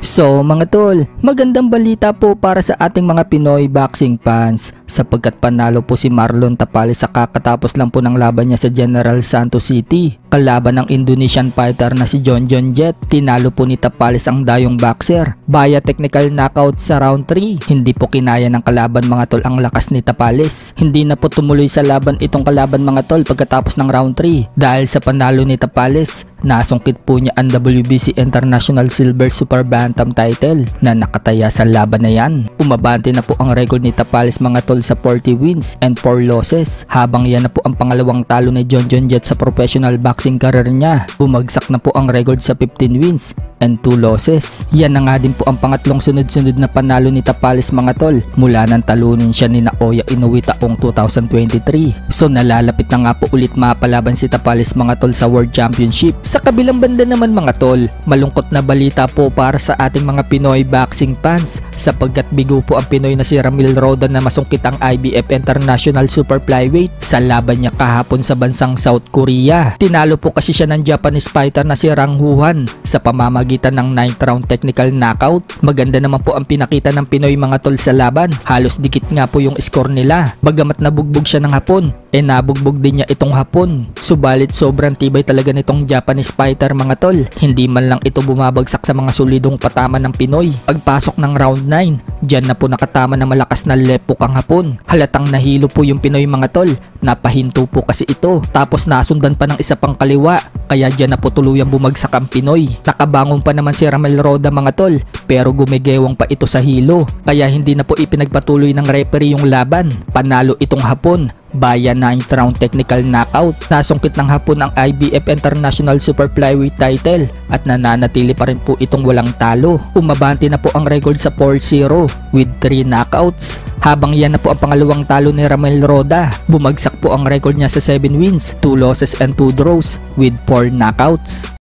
So mga tol, magandang balita po para sa ating mga Pinoy boxing fans sapagkat panalo po si Marlon Tapales sa kakatapos lang po ng laban niya sa General Santos City. Kalaban ng Indonesian fighter na si Jon Jon Jet, tinalo po ni Tapales ang dayong boxer via technical knockout sa round 3. Hindi po kinaya ng kalaban mga tol ang lakas ni Tapales. Hindi na po tumuloy sa laban itong kalaban mga tol pagkatapos ng round 3 dahil sa panalo ni Tapales. Nasungkit po niya ang WBC International Silver Super Bantam title na nakataya sa laban na yan. Umabante na po ang record ni Tapales mga tol sa 40 wins and 4 losses habang yan na po ang pangalawang talo ni Jon Jon Jet sa professional boxing career niya. Bumagsak na po ang record sa 15 wins and 2 losses. Yan na nga din po ang pangatlong sunod-sunod na panalo ni Tapales mga tol mula nang talunin siya ni Naoya Inoue taong 2023. So nalalapit na nga po ulit mapalaban si Tapales mga tol sa World Championship. Sa kabilang banda naman mga tol, malungkot na balita po para sa ating mga Pinoy boxing fans sapagkat bigo po ang Pinoy na si Ramil Roda na masungkit ang IBF International Super Flyweight sa laban niya kahapon sa bansang South Korea. Tinalo po kasi siya ng Japanese fighter na si Rang Huan sa pamamagitan ng 9th round technical knockout. Maganda naman po ang pinakita ng Pinoy mga tol sa laban. Halos dikit nga po yung score nila. Bagamat nabugbog siya ng hapon, nabugbog din niya itong hapon. Subalit sobrang tibay talaga nitong Japanese fighter mga tol. Hindi man lang ito bumabagsak sa mga solidong patama ng Pinoy. Pagpasok ng round 9, dyan na po nakatama ng malakas na left hook ang hapon. Halatang nahilo po yung Pinoy mga tol. Napahinto po kasi ito. Tapos nasundan pa ng isa pang kaliwa. Kaya dyan na po tuluyang bumagsak ang Pinoy. Nakabangon pa naman si Ramil Roda mga tol. Pero gumigewang pa ito sa hilo. Kaya hindi na po ipinagpatuloy ng referee yung laban. Panalo itong hapon via 9th round technical knockout. Nasungkit ng hapon ang IBF International Super Flyweight title at nananatili pa rin po itong walang talo. Umabante na po ang record sa 4-0 with 3 knockouts. Habang yan na po ang pangalawang talo ni Ramil Roda. Bumagsak po ang record niya sa 7 wins, 2 losses and 2 draws with 4 knockouts.